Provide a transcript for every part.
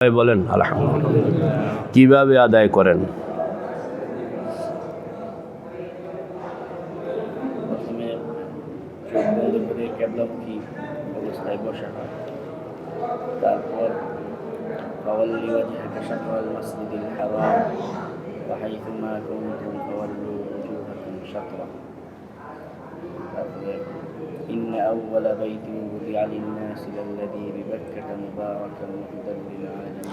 বলেন আলহামদুলিল্লাহ। কিভাবে আদায় করেন? প্রথমে চোখ বন্ধ করে কেবলামুখী অবস্থায় বসা হয়। তারপর ফাওয়াল্লি ওয়াজহাকা শাতরাল মাসজিদিল হারাম ওয়া হাইথুমা কুনতুম ফাওয়াল্লু ওজুহাকুম শাতরাহু। তারপরে ইন্না আউওয়ালা বাইতিন বুদিআ লিন-নাসি লাল্লাযী বিবাক্কাতা মুবারাকান ওয়া হুদাল লিল আলামিন।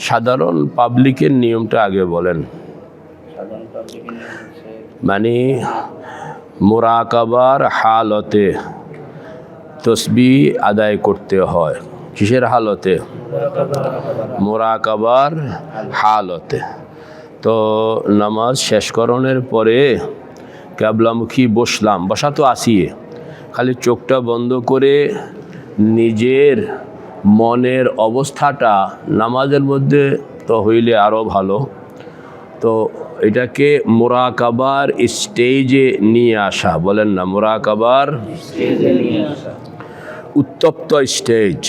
সাধারণ পাবলিকের নিয়মটা আগে বলেন। সাধারণ পাবলিকের নিয়ম হচ্ছে মানে মুরাকাবার হালতে তসবিহ আদায় করতে হয়। কিসের হালতে? মুরাকাবার হালতে। তো নামাজ শেষ করণের পরে কেবলামুখী বসলাম, বসা তো আসিয়ে, খালি চোখটা বন্ধ করে নিজের মনের অবস্থাটা নামাজের মধ্যে তো হইলে আরও ভালো। তো এটাকে মুরাকাবার স্টেজে নিয়ে আসা, বলেন না, মুরাকাবার স্টেজে নিয়ে আসা। উত্তপ্ত স্টেজ,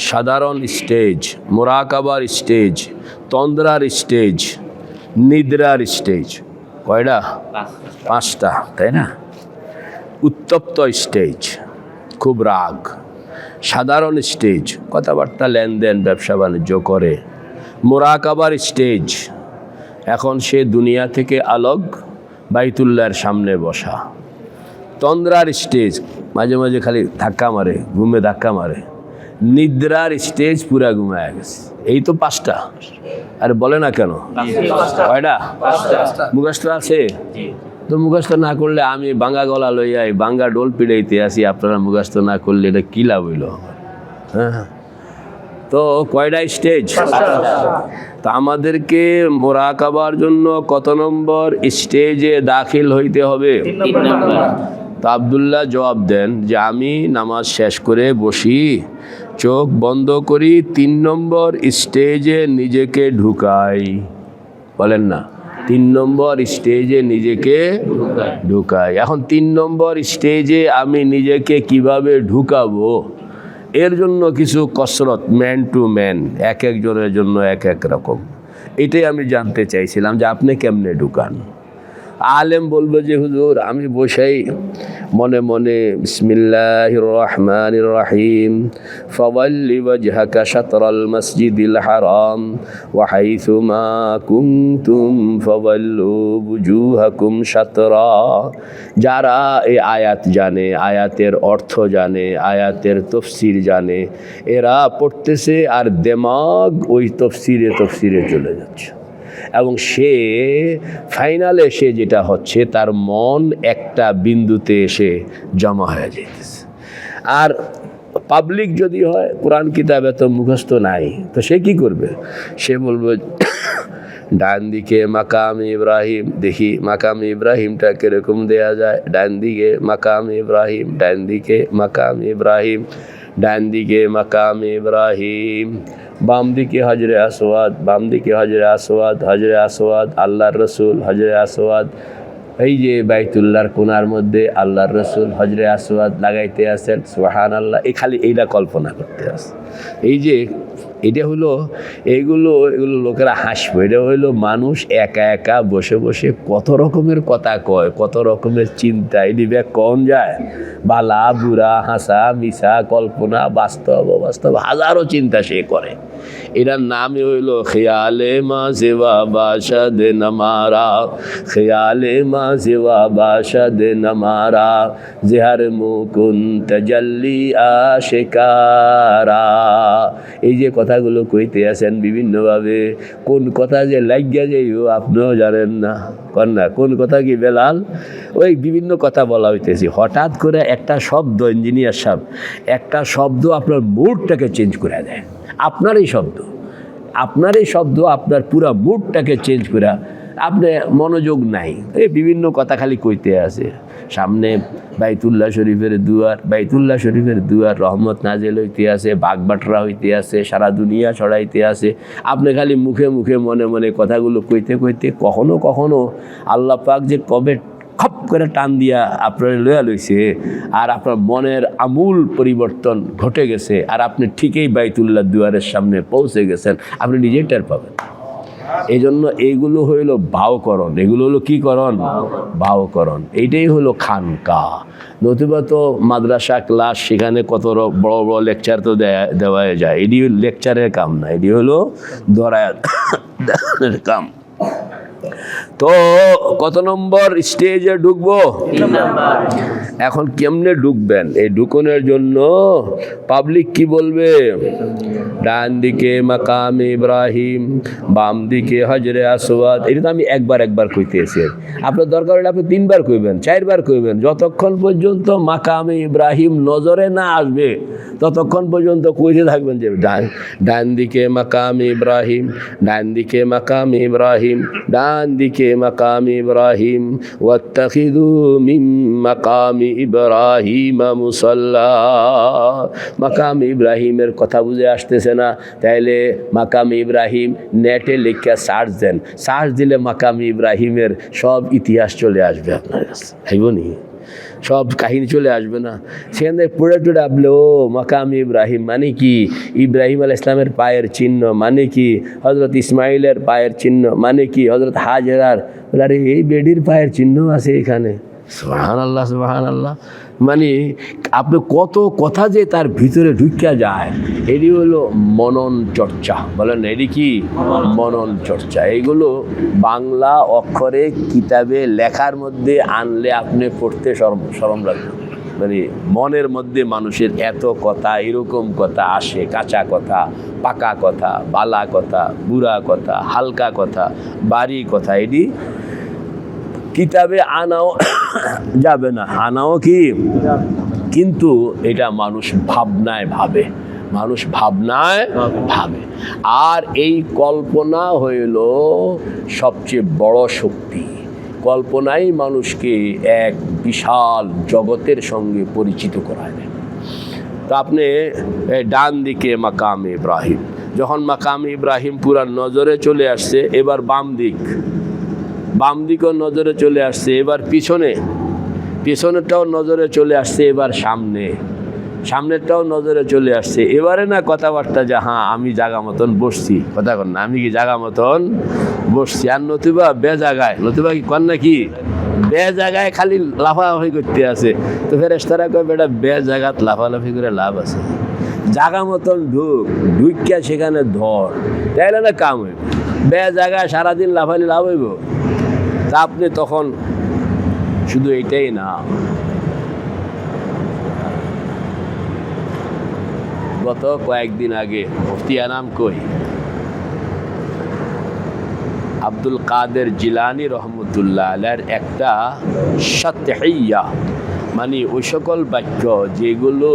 সাধারণ স্টেজ, মুরাকাবার স্টেজ, তন্দ্রার স্টেজ, নিদ্রার স্টেজ। কয়টা? পাঁচটা, তাই না? উত্তপ্ত স্টেজ, খুব রাগ। সাধারণ স্টেজ, কথাবার্তা, লেনদেন, ব্যবসা বাণিজ্য করে। মুরাকাবার স্টেজ, এখন সে দুনিয়া থেকে আলোক, বাইতুল্লাহর সামনে বসা। তন্দ্রার স্টেজ, মাঝে মাঝে খালি ধাক্কা মারে, ঘুমে ধাক্কা মারে। নিদ্রার স্টেজ, পুরা ঘুমায় গেছে। এই তো পাঁচটা। আরে বলে না কেন? কয়টা? মুখস্থ আছে? তো মুখস্থ না করলে আমি বাঙ্গা গলা লইয়াই বাঙ্গা ডোল পিড়াইতে আসি, আপনারা মুখস্থ না করলে এটা কি লাভ হইল? হ্যাঁ, তো কয়টা স্টেজ? তা আমাদেরকে মুরাকাবার জন্য কত নম্বর স্টেজে দাখিল হইতে হবে? তো আব্দুল্লাহ জবাব দেন যে আমি নামাজ শেষ করে বসি, চোখ বন্ধ করি, 3 নম্বর স্টেজে নিজেকে ঢুকাই। বলেন না, 3 নম্বর স্টেজে নিজেকে ঢুকাই। এখন 3 নম্বর স্টেজে আমি নিজেকে কিভাবে ঢুকাবো, এর জন্য কিছু কসরত, ম্যান টু ম্যান, এক একজনের জন্য এক এক রকম। এটাই আমি জানতে চাইছিলাম যে আপনি কেমনে ঢুকান। আলেম বলবো যে হুজুর আমি বসাই মনে মনে বিসমিল্লাহির রহমানির রহিম, ফাওয়াল্লি ওয়াজহাকা শাতরাল মাসজিদিল হারাম ওয়া হাইথুমা কুনতুম ফাওয়াল্লু ওজুহাকুম শাতরা। যারা এই আয়াত জানে, আয়াতের অর্থ জানে, আয়াতের তফসির জানে, এরা পড়তেছে আর দিমাগ ওই তফসিরে চলে যাচ্ছে, এবং সে ফাইনালে সে যেটা হচ্ছে তার মন একটা বিন্দুতে এসে জমা হয়ে যেতেছে। আর পাবলিক যদি হয়, কোরআন কিতাবে তো মুখস্থ নাই, তো সে কি করবে? সে বলবে ডান দিকে মাকাম ইব্রাহিম, দেখি মাকাম ইব্রাহিমটা কিরকম দেয়া যায়। ডান দিকে মাকাম ইব্রাহিম, ডান দিকে মাকাম ইব্রাহিম, ডান দিকে মাকাম ইব্রাহিম, বাম দিকে হজরে আসওয়াদ, বাম দিকে হজরে আসওয়াদ, হজরে আসওয়াদ আল্লাহর রসুল, হজরে আসওয়াদ এই যে বাইতুল্লাহর কোনার মধ্যে আল্লাহর রসুল হজরে আসওয়াদ লাগাইতে আসেন, সুবহানাল্লাহ। এই খালি এইটা কল্পনা করতে আসে। এই যে এটা হলো, এগুলো লোকেরা হাসবে। এটা হইলো মানুষ একা একা বসে বসে কত রকমের কথা কয়, কত রকমের চিন্তা, এদিকে কম যায়, বালা বুড়া, হাসা মিশা, কল্পনা, বাস্তব অবাস্তব, হাজারো চিন্তা সে করে। এটার নামই হইল খেয়ালে মা সেবা বাসা দে নামারা, খেয়ালে মা সেবা বাসা দে নামারা, জেহার মুকুন তাজাল্লি আশিকারা। এই যে কথাগুলো কইতে আছেন বিভিন্নভাবে, কোন কথা যে লাগিয়া যাইও আপনিও জানেন না। কন্যা কোন কথা কি বেলাল? ওই বিভিন্ন কথা বলা হইতেছি, হঠাৎ করে একটা শব্দ, ইঞ্জিনিয়ার সাহেব, একটা শব্দ আপনার মুডটাকে চেঞ্জ করে দেয়। আপনার এই শব্দ আপনার পুরা মুডটাকে চেঞ্জ করে, আপনি মনোযোগ নাই, এই বিভিন্ন কথা খালি কইতে আছে। সামনে বাইতুল্লাহ শরীফের দুয়ার, বাইতুল্লাহ শরীফের দুয়ার রহমত নাজেল হইতে আছে, বাগবাটরা হইতে আছে, সারা দুনিয়া ছড়াইতে আছে। আপনি খালি মুখে মুখে মনে মনে কথাগুলো কইতে কইতে কখনো কখনো আল্লাহ পাক যে কবে খপ করে টান দিয়া আপনার লয়া লইছে, আর আপনার মনের আমূল পরিবর্তন ঘটে গেছে, আর আপনি ঠিকই বাইতুল্লাহ দুয়ারের সামনে পৌঁছে গেছেন, আপনি নিজেই টের পাবেন। এই জন্য এইগুলো হইল ভাবকরণ, এগুলো হলো কি করণ? ভাবকরণ। এইটাই হলো খানকা। নতুবা তো মাদ্রাসা ক্লাস, সেখানে কত বড় বড় লেকচার তো দেওয়া যায়, এটি লেকচারের কাম না, এটি হলো দরায়ের কাম। তো কত নম্বর স্টেজে ঢুকবো? এখন কেমনে ঢুকবেন? এই ঢুকনের জন্য পাবলিক কি বলবে? ডান দিকে মাকাম ইব্রাহিম, বাম দিকে হজরে আসওয়াদ। এটা তো আমি একবার কইতেছি, আপনার দরকার হলে আপনি 3 বার কইবেন, 4 বার কইবেন, যতক্ষণ পর্যন্ত মাকামে ইব্রাহিম নজরে না আসবে ততক্ষণ পর্যন্ত কইতে থাকবেন যে ডান দিকে মাকাম ইব্রাহিম, ডান দিকে মাকাম ইব্রাহিম, ডান দিকে মাকাম ইব্রাহিম, ওয়াত্তাখিযু মিন মাকামি ইব্রাহিম মুসাল্লা। মাকাম ইব্রাহিমের কথা বুঝে আসতেছে না? তাইলে মাকাম ইব্রাহিম নেটে লিখে সার্চ দেন, সার্চ দিলে মাকাম ইব্রাহিমের সব ইতিহাস চলে আসবে আপনার কাছে, ভাইবনি সব কাহিনী চলে আসবে না? সেখান থেকে পড়ে টুড়ে আপনি, ও মাকাম ইব্রাহিম মানে কি? ইব্রাহিম আলাইহিস সালামের পায়ের চিহ্ন মানে কি? হজরত ইসমাইলের পায়ের চিহ্ন মানে কি? হজরত হাজেরার, আরে এই বেডির পায়ের চিহ্ন আছে এখানে। সুবহানাল্লাহ, সুবহানাল্লাহ। মানে আপনি কত কথা যে তার ভিতরে ঢুকিয়া যায়, এটি হলো মনন চর্চা। বলেন এটি কি? মনন চর্চা। এইগুলো বাংলা অক্ষরে কিতাবে লেখার মধ্যে আনলে আপনি পড়তে শরম লাগবে। মানে মনের মধ্যে মানুষের এত কথা, এরকম কথা আসে, কাঁচা কথা, পাকা কথা, বালা কথা, বুড়া কথা, হালকা কথা, বাড়ি কথা, এটি কিতাবে আনাও যাবে না, আনাও কি, কিন্তু এটা মানুষ ভাবনায় ভাবে, মানুষ ভাবনায় ভাবে। আর এই কল্পনা হইল সবচেয়ে বড় শক্তি। কল্পনাই মানুষকে এক বিশাল জগতের সঙ্গে পরিচিত করায় দেয়। তো আপনি ডান দিকে মাকাম ইব্রাহিম, যখন মাকাম ইব্রাহিম পুরা নজরে চলে আসছে, এবার বাম দিকও নজরে চলে আসছে, এবার পিছনেরটাও নজরে চলে আসছে, এবার সামনেরটাও নজরে চলে আসছে। এবারে না কথাবার্তা যে হ্যাঁ আমি জাগা মতন বসছি, কথা কন না, আমি কি জাগা মতন বসছি। আর নতুবা বেজাগায়, নতুবা কি কন না কি বেজাগায় খালি লাফালাফি করতে আছে। তো ফেরেশতারা কয় বেটা বেজাগাত লাফালাফি করে লাভ আছে, জাগা মতন ঢুকিয়া সেখানে ধর, তাইলে না কাম হইব। বেজাগায় সারাদিন লাফালি লাভ হইব? তা আপনি তখন শুধু এইটাই না, গত কয়েকদিন আগে মুফতি আনাম কই আব্দুল কাদের জিলানী রহমতুল্লাহ আলাইহির একটা শাতহিয়া, মানে ওই সকল বাক্য যেগুলো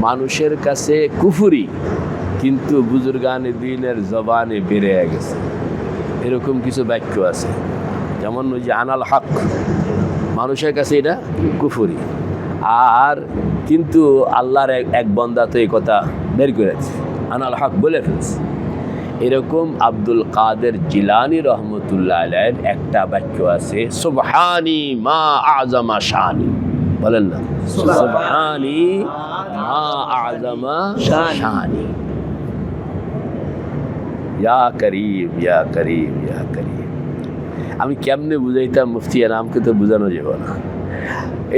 মানুষের কাছে কুফরি কিন্তু বুজুর্গানে দ্বীনের জবানে বেড়ে গেছে, এরকম কিছু বাক্য আছে। যেমন ওই যে আনাল হক, মানুষের কাছে এটা কুফরি, আর কিন্তু আল্লাহর এক বান্দা তো এই কথা বের করেছে, আনাল হক বলে ফেলছে। এরকম আব্দুল কাদের জিলানী রহমতুল্লাহ আলাইহির একটা বাক্য আছে, সুবহানি মা আযমা শানি। বলেন না, সুবহানি মা আযমা শানি। ইয়া করিম, ইয়া করিম, ইয়া করিম। আমি কেমনে বুঝাইতাম, মুফতি আনামকে তো বোঝানো যাব না।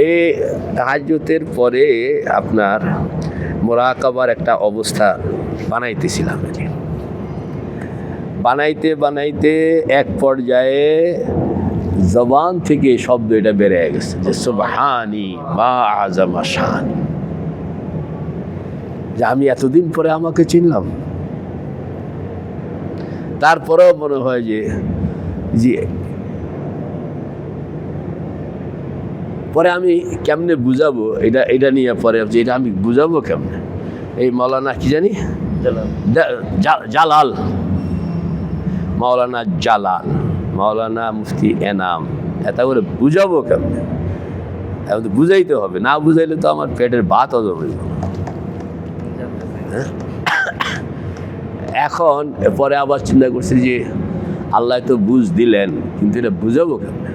এই তাহাজ্জুদের পরে আপনার মুরাকাবার একটা অবস্থা বানাইতেছিলাম, বানাইতে এক পর্যায়ে জবান থেকে শব্দ এটা বেড়ে গেছে যে সুবহানি মা আযমা শানি, যে আমি এতদিন পরে আমাকে চিনলাম। তারপরেও মনে হয় যে পরে আমি কেমনে বুঝাবো এটা নিয়ে পরে যে এটা আমি বুঝাবো কেমনে। এই মৌলানা কি জানি জালাল, মৌলানা জালাল, মৌলানা মুফতি এনাম, এটা করে বুঝাবো কেমনে? এখন তো বুঝাইতে হবে, না বুঝাইলে তো আমার পেটের ভাত হজম হইব। এখন পরে আবার চিন্তা করছি যে আল্লাহ তো বুঝ দিলেন, কিন্তু এটা বুঝাবো কেমনে?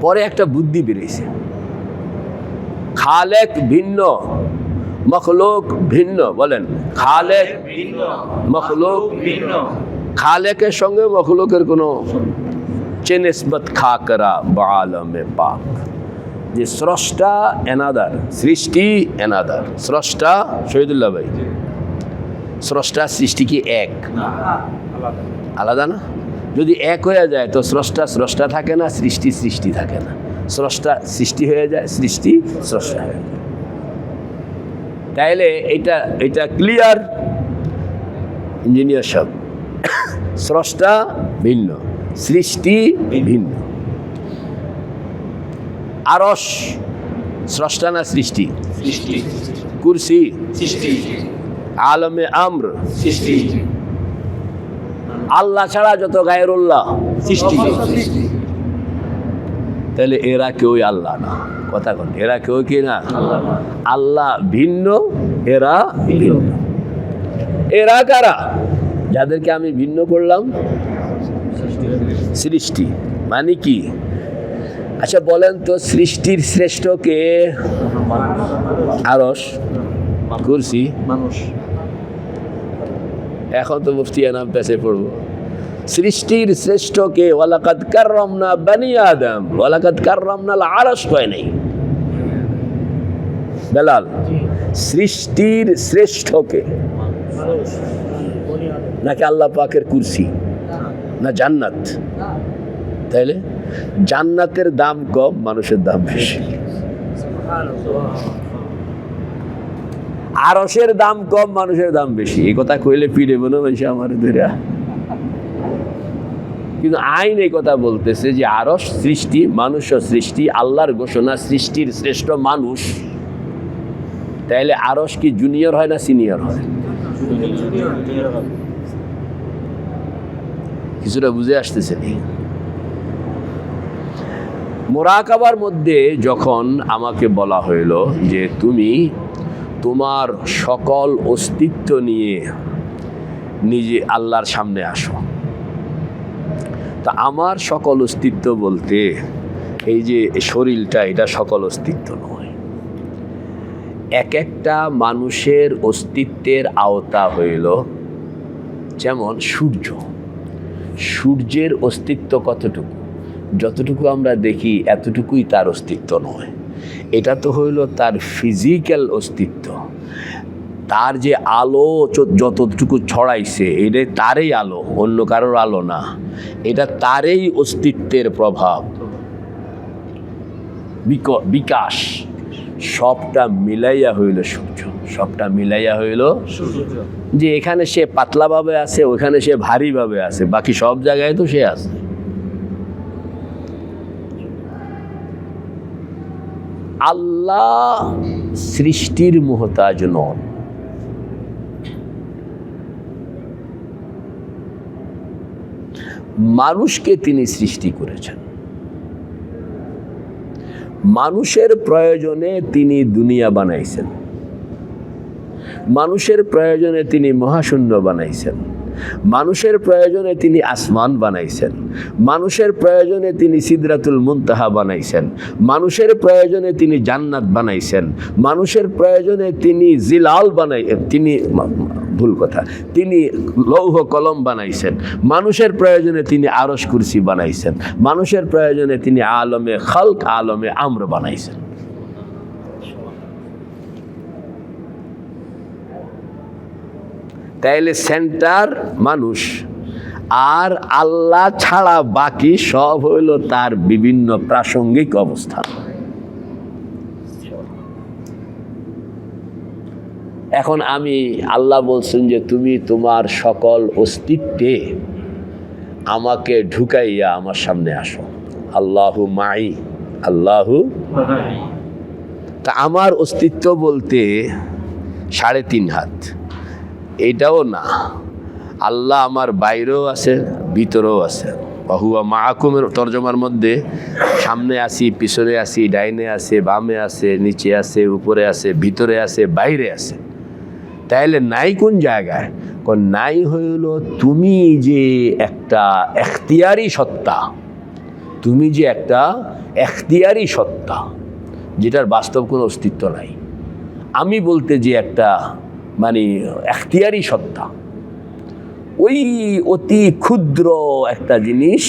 পরে একটা বুদ্ধি বেরিয়েছে, খালেক ভিন্ন মখলুক ভিন্ন। বলেন, খালেক ভিন্ন, মখলুক ভিন্ন। খালেকের সঙ্গে মখলুকের কোনো চেনিসবত খা করা বালমে পাক, যে স্রষ্টা এনাদার, সৃষ্টি এনাদার। স্রষ্টা শহীদুল্লাহ ভাই, স্রষ্টা সৃষ্টি কি এক? আলাদা না? যদি এক হয়ে যায় তো স্রষ্টা স্রষ্টা থাকে না, সৃষ্টি সৃষ্টি থাকে না। স্রষ্টা সৃষ্টি হয়ে যায়, সৃষ্টি স্রষ্টা হয়ে যায়। তাইলে এটা ক্লিয়ার ইঞ্জিনিয়ার সব। স্রষ্টা ভিন্ন, সৃষ্টি ভিন্ন। আরশ স্রষ্টা না সৃষ্টি? সৃষ্টি। কুরসি সৃষ্টি। আলমে আমর সৃষ্টি। আল্লাহ ছাড়া যত গায়রুল্লাহ সৃষ্টি। তাহলে এরা কেউই আল্লাহ না। কথা কন, এরা কেউ কি না? আল্লাহ ভিন্ন, এরা ভিন্ন। এরা কারা? যাদেরকে আমি ভিন্ন করলাম, সৃষ্টি। মানে কি? আচ্ছা বলেন তো, সৃষ্টির শ্রেষ্ঠ কে? আরশ, কুরসি, মানুষ। এখন তো মুফতি নাম পেছে পড়বো। সৃষ্টির শ্রেষ্ঠ কে? ওয়ালাকাদ কাররামনা বানি আদম, ওয়ালাকাদ কাররামনাল আরশ কয় নাই বেলাল। সৃষ্টির শ্রেষ্ঠ কে? নাকি আল্লাহ পাকের কুরসি, না জান্নাত? তাইলে জান্নাতের দাম কম, মানুষের দাম বেশি। আরশের দাম কম, মানুষের দাম বেশি। এই কথা কইলে পিড়ে বলো বেশি আমার ধরে। কিন্তু আইন এই কথা বলতেছে যে আরশ সৃষ্টি, মানুষও সৃষ্টি, আল্লাহর ঘোষণা সৃষ্টির শ্রেষ্ঠ মানুষ। তাইলে আরশ কি জুনিয়র হয় না সিনিয়র হয়? কিছুটা বুঝে আসতেছে নি? মুরাকাবার মধ্যে যখন আমাকে বলা হইল যে তুমি তোমার সকল অস্তিত্ব নিয়ে নিজে আল্লাহর সামনে আসো, তা আমার সকল অস্তিত্ব বলতে এই যে শরীরটা, এটা সকল অস্তিত্ব নয়। এক একটা মানুষের অস্তিত্বের আওতা হইল, যেমন সূর্য। সূর্যের অস্তিত্ব কতটুকু? যতটুকু আমরা দেখি এতটুকুই তার অস্তিত্ব নয়। এটা তো হইল তার ফিজিক্যাল অস্তিত্ব। তার যে আলো যতটুকু ছড়াইছে, এটা তারই আলো, অন্য কারোর আলো না। এটা তারই অস্তিত্বের প্রভাব, বিকাশ। সবটা মিলাইয়া হইল সূর্য, সবটা মিলাইয়া হইল যে এখানে সে পাতলাভাবে আছে, ওখানে সে ভারীভাবে আছে, বাকি সব জায়গায় তো সে আছে। আল্লাহ সৃষ্টির মুহতাজ নন। মানুষকে তিনি সৃষ্টি করেছেন, মানুষের প্রয়োজনে তিনি দুনিয়া বানাইছেন, মানুষের প্রয়োজনে তিনি মহাশূন্য বানাইছেন, মানুষের প্রয়োজনে তিনি আসমান বানাইছেন, মানুষের প্রয়োজনে তিনি সিদরাতুল মুনতাহা বানাইছেন, মানুষের প্রয়োজনে তিনি জান্নাত বানাইছেন, মানুষের প্রয়োজনে তিনি জিলাল তিনি লৌহ কলম বানাইছেন, মানুষের প্রয়োজনে তিনি আরশ কুরসি বানাইছেন, মানুষের প্রয়োজনে তিনি আলমে খালক, আলমে আমর বানাইছেন। তাইলে সেন্টার মানুষ, আর আল্লাহ ছাড়া বাকি সব হইল তার বিভিন্ন প্রাসঙ্গিক অবস্থান। এখন আল্লাহ বলছেন যে তুমি তোমার সকল অস্তিত্বে আমাকে ঢুকাইয়া আমার সামনে আসো। আল্লাহু মাই, আল্লাহু। তা আমার অস্তিত্ব বলতে 3.5 হাত, এটাও না। আল্লাহ আমার বাইরেও আছে, ভিতরেও আছে। বাহুয়া মাহকুমের তর্জমার মধ্যে সামনে আসি, পিছনে আসি, ডাইনে আছে, বামে আছে, নিচে আছে, উপরে আছে, ভিতরে আছে, বাইরে আছে। তাইলে নাই কোন জায়গায়? নাই হইল তুমি যে একটা এখতিয়ারি সত্তা, তুমি যে একটা এখতিয়ারি সত্তা, যেটার বাস্তব কোনো অস্তিত্ব নাই। আমি বলতে যে একটা মানে এখতিয়ারি সত্তা, ওই অতি ক্ষুদ্র একটা জিনিস,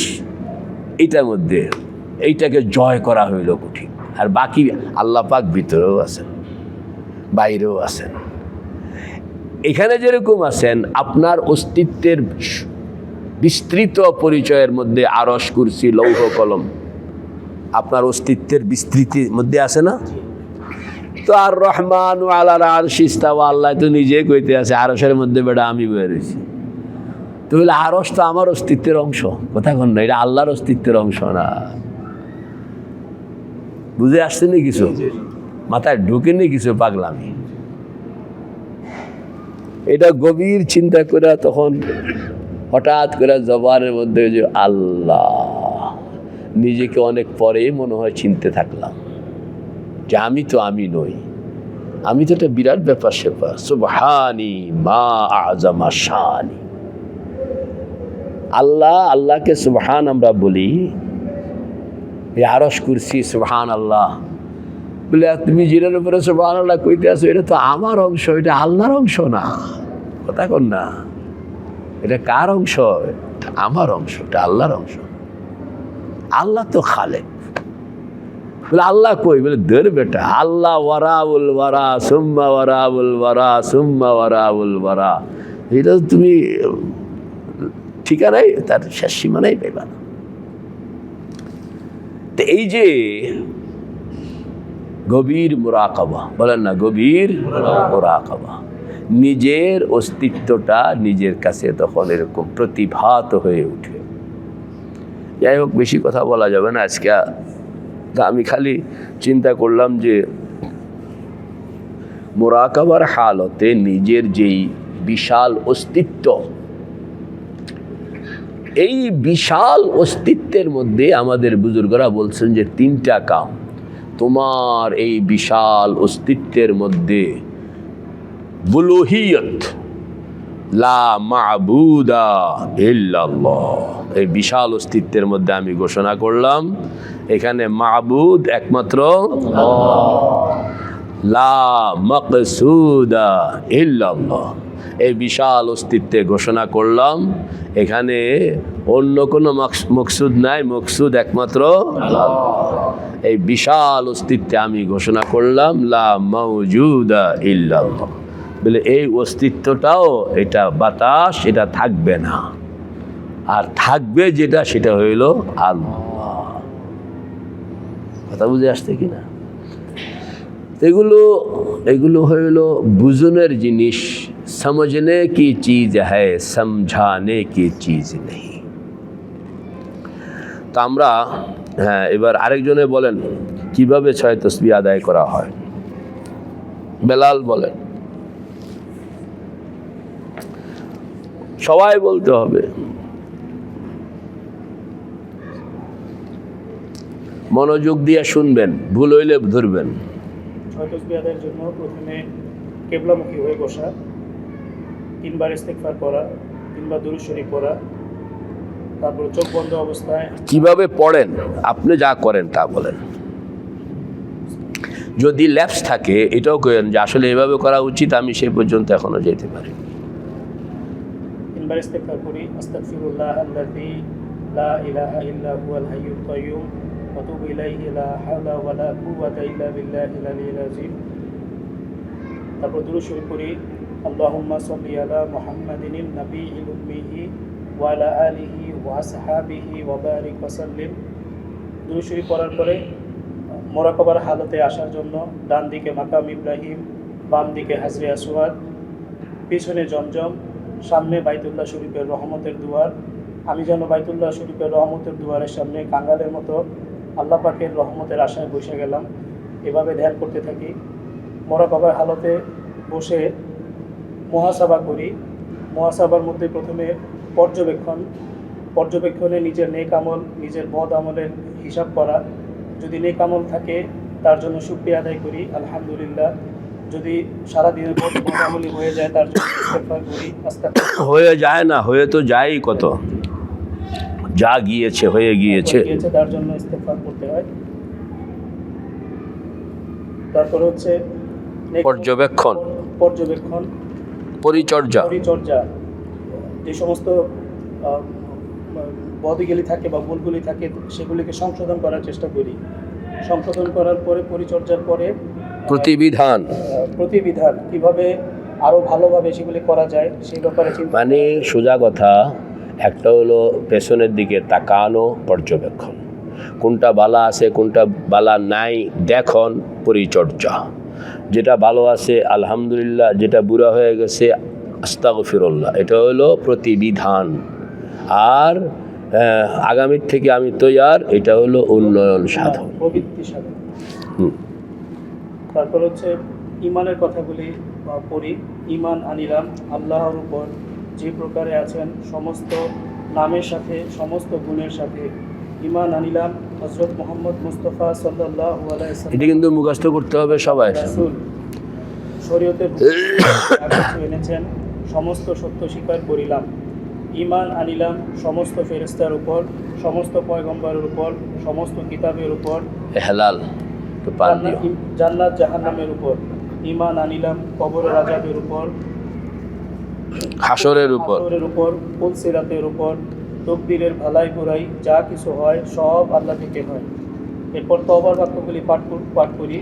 এইটার মধ্যে এইটাকে জয় করা হইল কঠিন। আর বাকি আল্লাহ পাক ভিতরেও আছেন, বাইরেও আছেন। এখানে যেরকম আছেন, আপনার অস্তিত্বের বিস্তৃত পরিচয়ের মধ্যে আরশ, কুরসি, লৌহ কলম আপনার অস্তিত্বের বিস্তৃতির মধ্যে আছে না? তো আর রহমান আলার আরশি ইস্তাওয়া, আল্লাহ তো নিজে কইতে আছে আরশের মধ্যে বেটা আমি বয়ে রয়েছি। তো বলে আরশ তো আমার অস্তিত্বের অংশ, কথা কন না, এটা আল্লাহর অস্তিত্বের অংশ না। বুঝে আসছে না কিছু? মাথায় ঢুকেনি কিছু পাগলামি? এটা গভীর চিন্তা করে তখন হঠাৎ করে জবানের মধ্যে যে আল্লাহ, নিজেকে অনেক পরেই মনে হয় চিনতে থাকলাম যে আমি তো আমি নই, আমি তো একটা বিরাট ব্যাপার স্যাপার। সুবহানি মা আযমা শানি। আল্লাহ, আল্লাহকে সুবহান আমরা বলি, এই আরশ কুরসি সুবহান আল্লাহ বলে, তুমি যেটার উপরে সুবহান আল্লাহ কইতে আছো এটা তো আমার অংশ, এটা আল্লাহর অংশ না। কথা কন না, এটা কার অংশ? এটা আমার অংশ, এটা আল্লাহর অংশ। আল্লাহ তো খালেক। বলে আল্লাহ কই? বলে ধর বেটা, আল্লাহ ওয়ারাউল ওয়ারা সুম্মা ওয়ারাউল ওয়ারা সুম্মা ওয়ারাউল ওয়ারা, এটা তুমি ঠিকানাই, তার শেষ সীমানাই পাইবা না। তো এই যে গভীর মুরাকাবা, বলেন না, গভীর মুরাকাবা, নিজের অস্তিত্বটা নিজের কাছে তখন এরকম প্রতিভাত হয়ে উঠে। যাই হোক, বেশি কথা বলা যাবে না আজকে। আমি খালি চিন্তা করলাম যে মুরাকাবার হালতে নিজের যেই বিশাল অস্তিত্ব, এই বিশাল অস্তিত্বের মধ্যে আমাদের বুজুর্গরা বলছেন যে তিনটা কাম তোমার এই বিশাল অস্তিত্বের মধ্যে, বুলুহিয়ত, লা মা'বুদা ইল্লাল্লাহ, এই বিশাল অস্তিত্বের মধ্যে আমি ঘোষণা করলাম এখানে মা'বুদ একমাত্র লা মাকসুদা ইল্লাল্লাহ। এই বিশাল অস্তিত্বে ঘোষণা করলাম এখানে অন্য কোনো মকসুদ নাই, মকসুদ একমাত্র আল্লাহ। এই বিশাল অস্তিত্বে আমি ঘোষণা করলাম লা মাওজুদা ইল্লাল্লাহ, বলে এই অস্তিত্বটাও, এটা বাতাস, এটা থাকবে না, আর থাকবে যেটা সেটা হইল আল্লাহ। কথা বুঝে আসছে কিনা? এগুলো হইল বুঝনের জিনিস। समझने की चीज़ है, समझाने की चीज़ नहीं। তো আমরা এবার আরেকজনে বলেন কিভাবে 6 তাসবিহ আদায় করা হয়। বেলাল বলেন। সবাই বলতে হবে, মনোযোগ দিয়ে শুনবেন, ভুল হইলে ধরবেন। 6 তাসবিহ আদায়ের জন্য প্রথমে কিবলামুখী হয়ে বসা, 3 বার ইস্তিগফার পড়া, 3 বার দুরূদ শরীফ পড়া, তারপর চোখ বন্ধ অবস্থায়। কিভাবে পড়েন আপনি, যা করেন তা বলেন। যদি ল্যাপস থাকে এটাও করেন যে আসলে এভাবে করা উচিত, আমি সেই পর্যন্ত এখনো যেতে পারি। 3 বার ইস্তিগফার করি, আস্তাগফিরুল্লাহ আল্লাযী লা ইলাহা ইল্লা হুয়াল হাইয়ুল কাইয়্যুম ওয়া আতুবু ইলাইহি লা হাওলা ওয়া লা কুওয়াতা ইল্লা বিল্লাহিল আলিয়্যিল আযীম। তারপর দুরূদ শরীফ পড়ি, আল্লাহুম্মা সাল্লি আলা মুহাম্মাদিনিন নাবিয়্যিল উম্মিয়্যি ওয়া আলা আলিহি ওয়া আসহাবিহি ওয়া বারিক ওয়া সাল্লিম। দুরূদ শরীফ পড়ার পরে মুরাকাবার হালতে আসার জন্য ডান দিকে মাকাম ইব্রাহিম, বাম দিকে হাজরে আসওয়াদ, পিছনে জমজম, সামনে বাইতুল্লাহ শরীফের রহমতের দুয়ার। আমি যেন বাইতুল্লাহ শরীফের রহমতের দুয়ারের সামনে কাঙ্গালের মতো আল্লাহ পাকের রহমতের আশায় বসে গেলাম। এভাবে ধ্যান করতে থাকি। মুরাকাবার হালতে বসে মুহাসাবা করি। মুহাসাবার মধ্যে প্রথমে পর্যবেক্ষণে নিজের নেক আমল, নিজের বদ আমলের হিসাব করা। যদি নেক আমল থাকে তার জন্য শুকরিয়া আদায় করি, আলহামদুলিল্লাহ। যদি সারাদিনের বদ আমলই হয়ে যায় তার জন্য ইস্তিগফার করি, আস্তাগফিরুল্লাহ। হয়ে যায় না, হয়ে তো যায়ই কত। যা গিয়েছে হয়ে গিয়েছে গিয়েছে তার জন্য ইস্তেগফার করতে হয়। তারপর হচ্ছে পর্যবেক্ষণ পর্যবেক্ষণ পরিচর্যা পরিচর্যা, যে সমস্ত বদগুলি থাকে বা ভুলগুলি থাকে সেগুলিকে সংশোধন করার চেষ্টা করি। সংশোধন করার পরে পরিচর্যার পরে প্রতিবিধান প্রতিবিধান কিভাবে আরো ভালোভাবে সেগুলি করা যায় সেই ব্যাপারে চিন্তা। মানে সোজা কথা, একটা হলো পেছনের দিকে তাকানো পর্যবেক্ষণ, কোনটা বালা আছে কোনটা বালা নাই দেখুন পরিচর্যা, যেটা ভালো আছে আলহামদুলিল্লাহ, যেটা বুড়া হয়ে গেছে আস্তাগফিরুল্লাহ, এটা হলো প্রতিবিধান। আর আগামীর থেকে আমি তৈয়ার, এটা হলো উন্নয়ন সাধন, প্রবৃত্তি সাধন। তারপর হচ্ছে ইমানের কথাগুলি পড়ি। ইমান আনিলাম আল্লাহর উপর যে প্রকারে আছেন সমস্ত নামের সাথে সমস্ত গুণের সাথে। ইমান আনিলাম হযরত মুহাম্মদ মুস্তাফা সাল্লাল্লাহু আলাইহি ওয়াসাল্লাম এটা কিন্তু মুখস্থ করতে হবে সবাই। রাসূল শরীয়তের কিছু এনেছেন সমস্ত সত্য স্বীকার করিলাম। ইমান আনিলাম সমস্ত ফেরেশতার উপর, সমস্ত পয়গম্বরের উপর, সমস্ত কিতাবের উপর, হেলাল তো পান দিও, জান্নাত জাহান্নামের উপর। ইমান আনিলাম কবরের আযাবের উপর, হাসরের উপর, পুলসিরাতের উপর, তকদিরের ভালাই বুরাই যা কিছু হয় সব আল্লাহ থেকে হয়। এরপর তওবার বাক্যগুলি পাঠ করি।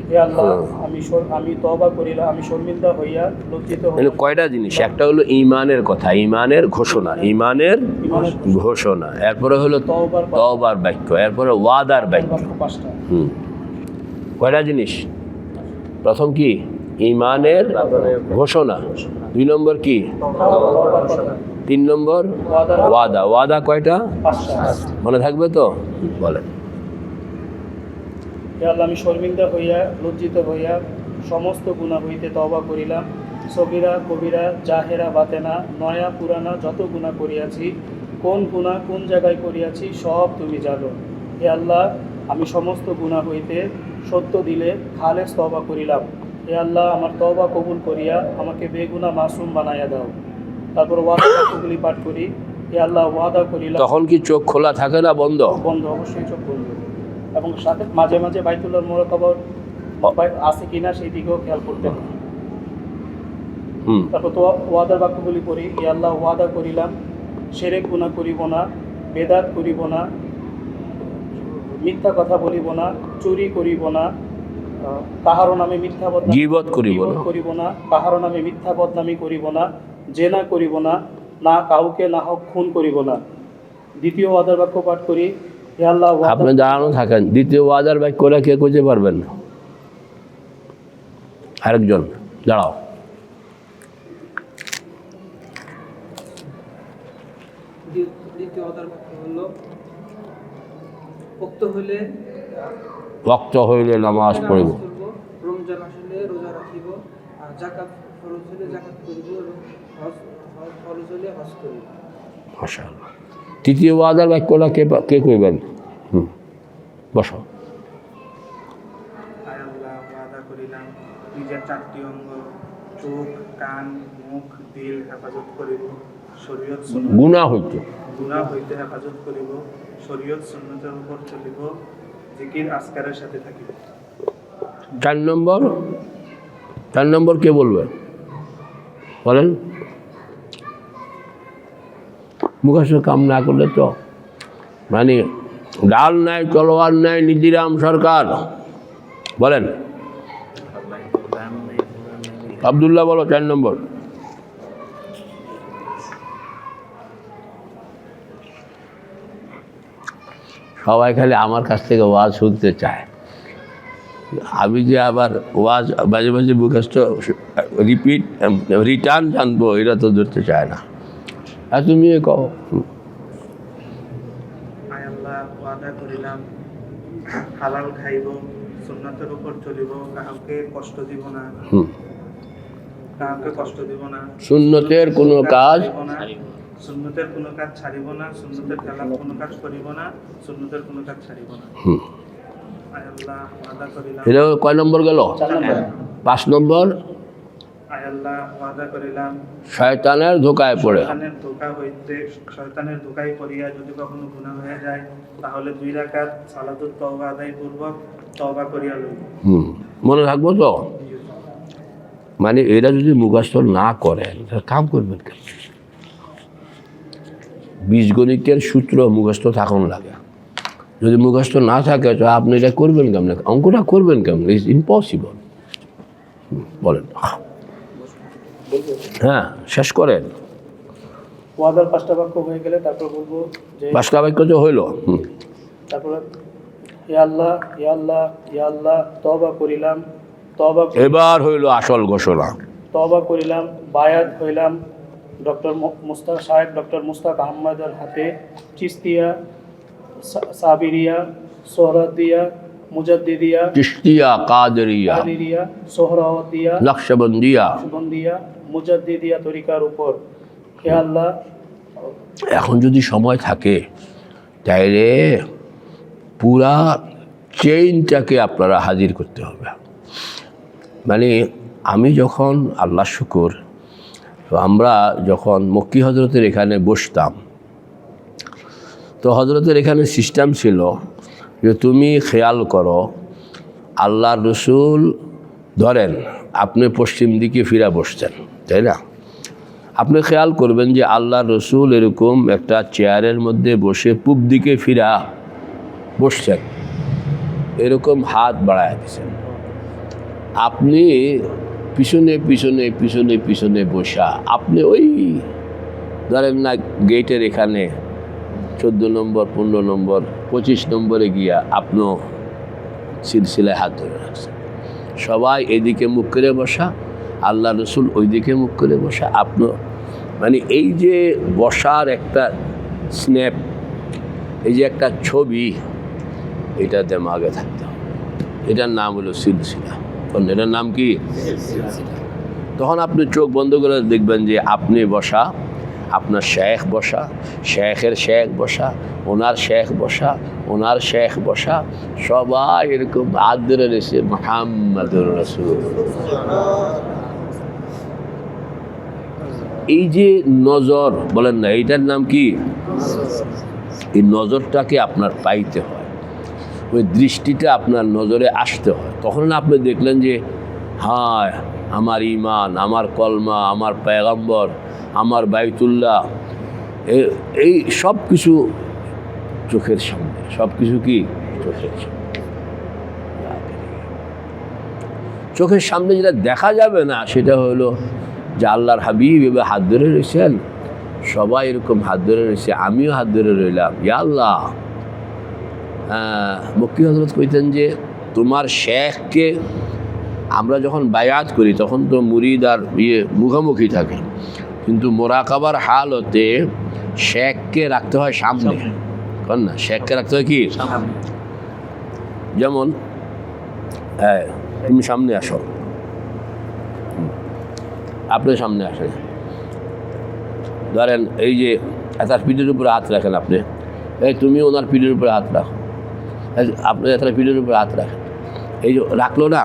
হে আল্লাহ, আমি তওবা করিলাম, আমি শর্মিন্দা হইয়া লজ্জিত মানে কয়টা জিনিস, একটা হলো ইমানের কথা, ইমানের ঘোষণা, ইমানের ঘোষণা, এরপরে হলো তওবার বাক্য, এরপরে ওয়াদার বাক্য। পাঁচটা। কয়টা জিনিস? প্রথম কি? ইমানের ঘোষণা। 2 নম্বর কি? 3 নম্বর ওয়াদা। ওয়াদা কয়টা? মনে থাকবে তো? বলেন। হে আল্লাহ, আমি শর্মিন্দা হইয়া লজ্জিত হইয়া সমস্ত গুনাহ হইতে তওবা করিলাম। সগীরা কবিরা জাহেরা বাতেনা নয়া পুরানা যত গুনাহ করিয়াছি, কোন গুনাহ কোন জায়গায় করিয়াছি সব তুমি জানো। হে আল্লাহ, আমি সমস্ত গুনাহ হইতে সত্য দিলে খালেস তওবা করিলাম। হে আল্লাহ, আমার তওবা কবুল করিয়া আমাকে বেগুনাহ মাসুম বানাইয়া দাও। তারপর ওয়াদা বাক্যগুলি পাঠ করি। হে আল্লাহ, ওয়াদা করিলাম। তখন কি চোখ খোলা থাকে না বন্ধ? বন্ধ, অবশ্যই চোখ বন্ধ। এবং সাথে মাঝে মাঝে বাইতুল্লাহর মুরাকাবা আছে কিনা সেই দিকেও খেয়াল করতে হবে। তারপর তো ওয়াদার বাক্যগুলি পড়ি। হে আল্লাহ, ওয়াদা করিলাম শিরক গুনাহ করিব না, বেদাত করিব না, মিথ্যা কথা বলিব না, চুরি করিব না, কাহারও নামে মিথ্যা বদনামি গীবত করিব না, কাহারও নামে মিথ্যা বদনামি করিব না, জেনা করিব না, না কাউকে না হোক খুন করিব না। দ্বিতীয় ওয়াদার বাক্য পাঠ করি। হে আল্লাহ, আপনি দাঁড়ানো থাকেন, দ্বিতীয় ওয়াদার বাক্যটা কে করতে পারবেন? আরেকজন দাঁড়াও। দ্বিতীয় ওয়াদার বাক্য হলো ওয়াক্ত হইলে নামাজ পড়িব, রমজান আসলে রোজা রাখিব, আর যাকাত ফরজ হলে যাকাত করিব, এবং হজ ফরজ হলে হজ করিব। মাশাআল্লাহ। তৃতীয় ওয়াদার বাক্যটা কে কইবেন? বসো। আয় আল্লাহ, ওয়াদা করিলাম নিজের 4টি অঙ্গ চোখ, কান, মুখ, দিল হেফাজত করিব, শরীয়ত গুনাহ হইতে হেফাজত করিব, শরীয়ত সুন্নতের উপর চলিব, জিকির আজকারের সাথে থাকিব। 4 নম্বর কে বলবে? বলেন। মুখস্থ কাম না করলে তো মানে ডাল নাই, তলোয়ার নাই, নিধিরাম সরকার। বলেন। আব্দুল্লাহ বলো 4 নম্বর। সবাই খালি আমার কাছ থেকে ওয়াজ শুনতে চায়। আমি যে আবার ওয়াজ মাঝে মাঝে মুখস্থ রিটার্ন জানবো, এটা তো ধরতে চায় না। আর তুমি কও। আয় আল্লাহ, ওয়াদা করিলাম হালাল খাইব, সুন্নতের উপর চলিব, কাউকে কষ্ট দিব না, সুন্নতের কোনো কাজ সুন্নতের কোনো কাজ ছাড়িব না, সুন্নতের খেলাফ কোনো কাজ করিব না, সুন্নতের কোনো কাজ ছাড়িব না। আয় আল্লাহ, ওয়াদা করিলাম। এটা কয় নম্বর গেল? 5 নম্বর। আয় আল্লাহ ওয়াদা করিলাম শয়তানের ধোকায় পড়ে শয়তানের ধোকায় পড়িয়া যদি কখনো গুনাহ হয়ে যায় তাহলে 2 রাকাত সালাতুত তওবা আদায় পূর্বক তওবা করিয়া লইব। মনে থাকবো তো? মানে এরা যদি মুখস্থ না করেন কাম করবেন কেন? বীজগণিতের সূত্র মুখস্থ থাকুন লাগে, যদি মুখস্থ না থাকে তো আপনি এটা করবেন কেমন? অঙ্কটা করবেন কেমন? It's impossible. বলেন। হ্যাঁ, শেষ করেন। ওয়াদার 5টা বাক্য হয়ে গেলে তারপর বলবো যে 5টা বাক্য তো হইল। তারপর ইয়া আল্লাহ ইয়া আল্লাহ ইয়া আল্লাহ তওবা করিলাম এবার হইল আসল ঘোষণা। তওবা করিলাম, বায়াত হইলাম ডক্টর মুস্তাক আহমদের হাতে, চিস্তিয়া, সাবিরিয়া, সোহরাদিয়া, মুজাদ্দিদিয়া, চিশতিয়া, কাদেরিয়া, সোহরাওয়ার্দিয়া, নকশবন্দিয়া, মুজাদ্দিদিয়া তরিকার উপর। হে আল্লাহ, এখন যদি সময় থাকে তাইলে পুরা চেইনটাকে আপনারা হাজির করতে হবে। মানে আমি যখন আল্লাহ শুকর, আমরা যখন মক্কি হজরতের এখানে বসতাম তো হজরতের এখানে সিস্টেম ছিল যে তুমি খেয়াল করো আল্লাহর রসুল ধরেন আপনি পশ্চিম দিকে ফিরা বসছেন, তাই না? আপনি খেয়াল করবেন যে আল্লাহর রসুল এরকম একটা চেয়ারের মধ্যে বসে পূব দিকে ফিরা বসছেন, এরকম হাত বাড়ায় দিয়েছেন। আপনি পিছনে পিছনে পিছনে পিছনে বসা, আপনি ওই ধরেন না গেটের এখানে 14 নম্বর 15 নম্বর 25 নম্বরে গিয়া আপনিও সিলসিলায় হাত ধরে রাখছেন। সবাই এদিকে মুখ করে বসা, আল্লাহ রসুল ওইদিকে মুখ করে বসা। আপনি মানে এই যে বসার একটা স্ন্যাপ, এই যে একটা ছবি, এটা দেমাগে থাকতে হবে। এটার নাম হলো সিলসিলা। এটার নাম কি? তখন আপনি চোখ বন্ধ করে দেখবেন যে আপনি বসা, আপনার শেখ বসা, শেখের শেখ বসা, ওনার শেখ বসা, ওনার শেখ বসা, সবাই এরকম হাত ধরে রয়েছে মুহাম্মাদুর রাসূল। এই যে নজর বলেন না, এইটার নাম কি? এই নজরটাকে আপনার পাইতে হয়, ওই দৃষ্টিটা আপনার নজরে আসতে হয়। তখন আপনি দেখলেন যে হায় আমার ঈমান, আমার কলমা, আমার পয়গম্বর, আমার বাইতুল্লাহ, এই সব কিছু চোখের সামনে। সব কিছু কি চোখের সামনে? চোখের সামনে যেটা দেখা যাবে না সেটা হলো যে আল্লাহর হাবিব এবার হাত ধরে রয়েছেন, সবাই এরকম হাত ধরে রয়েছে, আমিও হাত ধরে রইলাম। ইয়া আল্লাহ, মক্কি হযরত কইতেন যে তোমার শেখকে আমরা যখন বায়াত করি তখন তো মুরিদ আর মুখোমুখি থাকে, কিন্তু মোরাকাবার হালতে শেখকে রাখতে হয় সামনে, কন না? শেখকে রাখতে হয় কি যেমন তুমি সামনে আসো, আপনি সামনে আসেন, ধরেন এই যে তার পিঠের উপরে হাত রাখেন, আপনি এই তুমি ওনার পিঠের উপরে হাত রাখো, আপনি তার পিঠের উপরে হাত রাখেন, এই যে রাখলো না,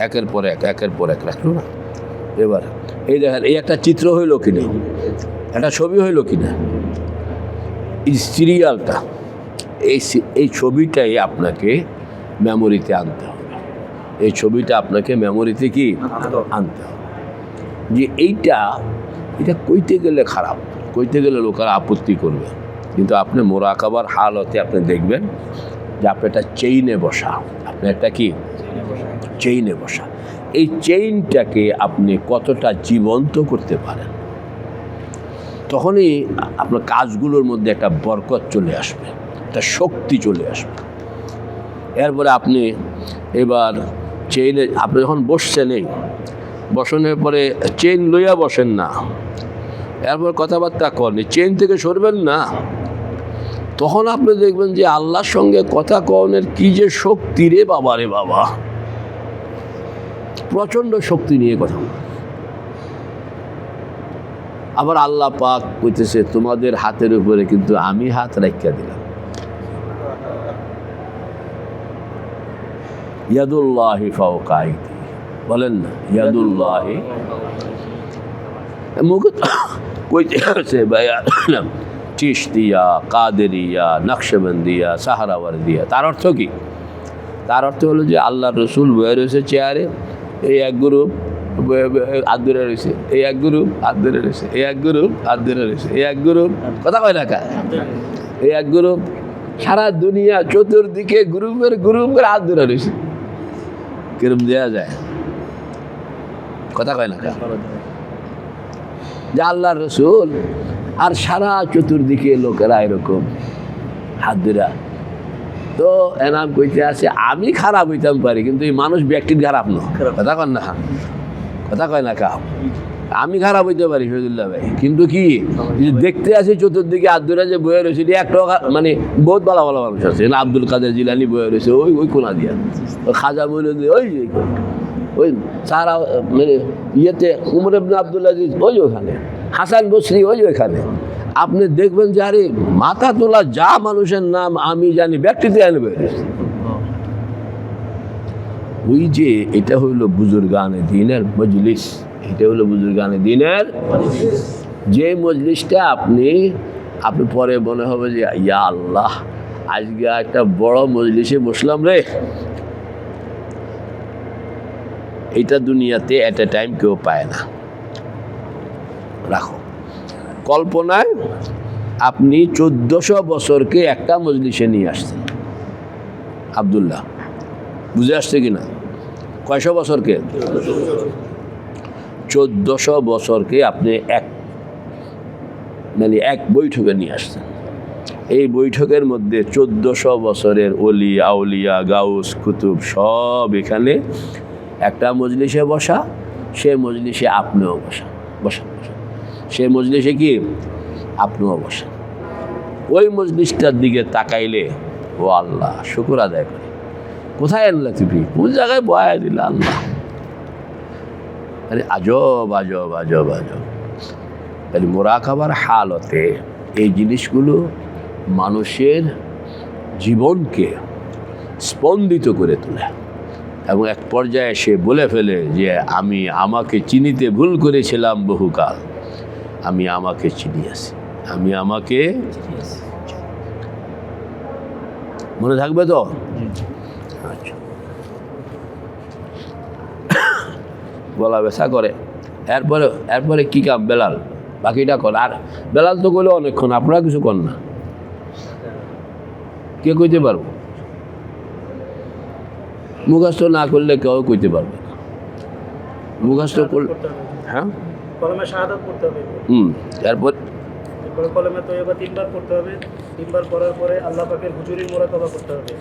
একের পর এক একের পর এক রাখলো না। এবার এই দেখেন এই একটা চিত্র হইল কিনা, একটা ছবি হইল কিনা, এই সিরিয়ালটা, এই ছবিটাই আপনাকে মেমোরিতে আনতে হবে। এই ছবিটা আপনাকে মেমোরিতে কি আনতে হবে যে এটা কইতে গেলে খারাপ, কইতে গেলে লোকেরা আপত্তি করবে, কিন্তু আপনি মোরাকাবার হালতে আপনি দেখবেন যে আপনি একটা চেইনে বসা, আপনি একটা কি চেইনে বসা। এই চেইনটাকে আপনি কতটা জীবন্ত করতে পারেন, তখনই আপনার কাজগুলোর মধ্যে একটা বরকত চলে আসবে, একটা শক্তি চলে আসবে। এরপরে আপনি এবার চেইনে আপনি যখন বসছেন, এই বসানোর পরে চেইন লইয়া বসেন না, এরপর কথাবার্তা করেন, চেইন থেকে সরবেন না। তখন আপনি দেখবেন যে আল্লাহর সঙ্গে কথা কওনের কি যে শক্তি রে বাবা, রে বাবা, প্রচণ্ড শক্তি নিয়ে কথা। আবার আল্লাহ পাক কইতেছে তোমাদের হাতের উপরে কিন্তু আমি হাত রাখিয়া দিলাম, ইয়াদুল্লাহি ফাওকা আইদি, বলেন না ইয়াদুল্লাহি মুখ কইতে আছে ভাইয়া চিশতিয়া, কাদেরিয়া, নকশবন্দিয়া, সাহারাওয়ার্দিয়া। তার অর্থ কি? তার অর্থ হলো যে আল্লাহ রসুল বয়ে রয়েছে চেয়ারে, এই এক গ্রুপ হাত ধরে রয়েছে, এই এক গ্রুপ হাত ধরে রয়েছে, এই এক গ্রুপ হাত ধরে রয়েছে, এই এক গ্রুপ, কথা কয় না কা, এই এক গ্রুপ সারা দুনিয়া চতুর্দিকে গ্রুপের গ্রুপ করে হাত ধরে রয়েছে। কিরম দেওয়া যায়, কথা কয় না কা, যে আল্লাহ রসুল আর সারা চতুর্দিকে লোকেরা এরকম হাত ধরা। তো এনাম কইতে আছে আমি খারাপ হইতাম পারি, কিন্তু এই মানুষ ব্যক্তির খারাপ না, কথা কন না, কথা কয় না কা, আমি খারাপ হইতে পারি শহীদুল্লাহ ভাই, কিন্তু কি দেখতে আছি চতুর্দিকে হাত ধরে যে বয়ে রয়েছে, একটা মানে বহুত ভালো ভালো মানুষ আছে। আব্দুল কাদের জিলানি বয়ে রয়েছে ওই ওই কোনা দিয়া, খাজা বলে ওই ওই সারা মানে ইয়েতে উমর ইবনে আব্দুল আজিজ ওই ওখানে, হাসান বসরি ওই ওইখানে। আপনি দেখবেন যে আরে মাথা তোলা যা মানুষের নাম আমি জানি ব্যক্তিতে আনবে। ওই যে এটা হইল বুজুর্গানে দিনের মজলিস, এটা হলো বুজুর্গানে দিনের যে মজলিসটা আপনি পরে মনে হবে যে ইয়া আল্লাহ আজকে একটা বড় মজলিসে বসলাম রে। এটা দুনিয়াতে এট এ টাইম কেউ পায় না। রাখো কল্পনায় আপনি 1400 বছরকে একটা মজলিসে নিয়ে আসছেন। আব্দুল্লাহ বুঝে আসছে কিনা? কয়শো বছরকে? 1400 বছরকে আপনি এক বৈঠকে নিয়ে আসছেন। এই বৈঠকের মধ্যে 1400 বছরের অলি আউলিয়া গাউস কুতুব সব এখানে একটা মজলিসে বসা, সে মজলিসে আপনিও বসা, বসা সে মজলিসে কি আপনিও বসা। ওই মজলিসটার দিকে তাকাইলে ও আল্লাহ শুকর আদায় করে, কোথায় আনলা তুমি, কোন জায়গায় বয়া দিলা আল্লাহ। আরে আজব আজব আজব আজব। তাহলে মোরাকাবার হালতে এই জিনিসগুলো মানুষের জীবনকে স্পন্দিত করে তোলে এবং এক পর্যায়ে সে বলে ফেলে যে আমি আমাকে চিনিতে ভুল করেছিলাম বহুকাল, আমি আমাকে চিনিয়েছি, আমি আমাকে মনে থাকবে তো? আচ্ছা, বলা বেসা করে। এরপরে কি কাম বেলাল, বাকিটা কর। আর বেলাল তো করলে অনেকক্ষণ, আপনারা কিছু কর না, কে কইতে পারবো? মুখস্থ না করলে কেউ কইতে পারবে না। মুখস্থ করলে হ্যাঁ কলমে শাহাদাত পড়তে হবে। তারপর কলমে তয়্যবা 3 বার পড়তে হবে। 3 বার পড়ার পরে আল্লাহ পাকের হুজুরির মুরাকাবা করতে হবে।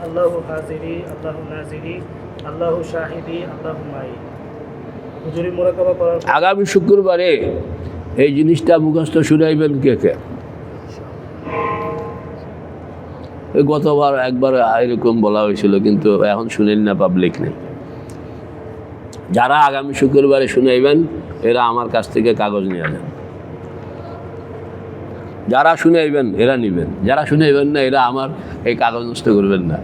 আল্লাহু হাজিরি, আল্লাহু নাজিরি, আল্লাহু শাহিদি, আল্লাহু মাই। হুজুরির মুরাকাবা করার আগামী শুক্রবারে এই জিনিসটা মুখস্থ শুনাইবেন কে কে? গতবার একবার এরকম বলা হয়েছিল, কিন্তু এখন শুনেন না, পাবলিক নেই। যারা আগামী শুক্রবারে শুনাইবেন এরা আমার কাছ থেকে কাগজ নিয়ে যান। যারা শুনাইবেন এরা নেবেন, যারা শুনাইবেন না এরা আমার এই কাগজ নষ্ট করবেন না।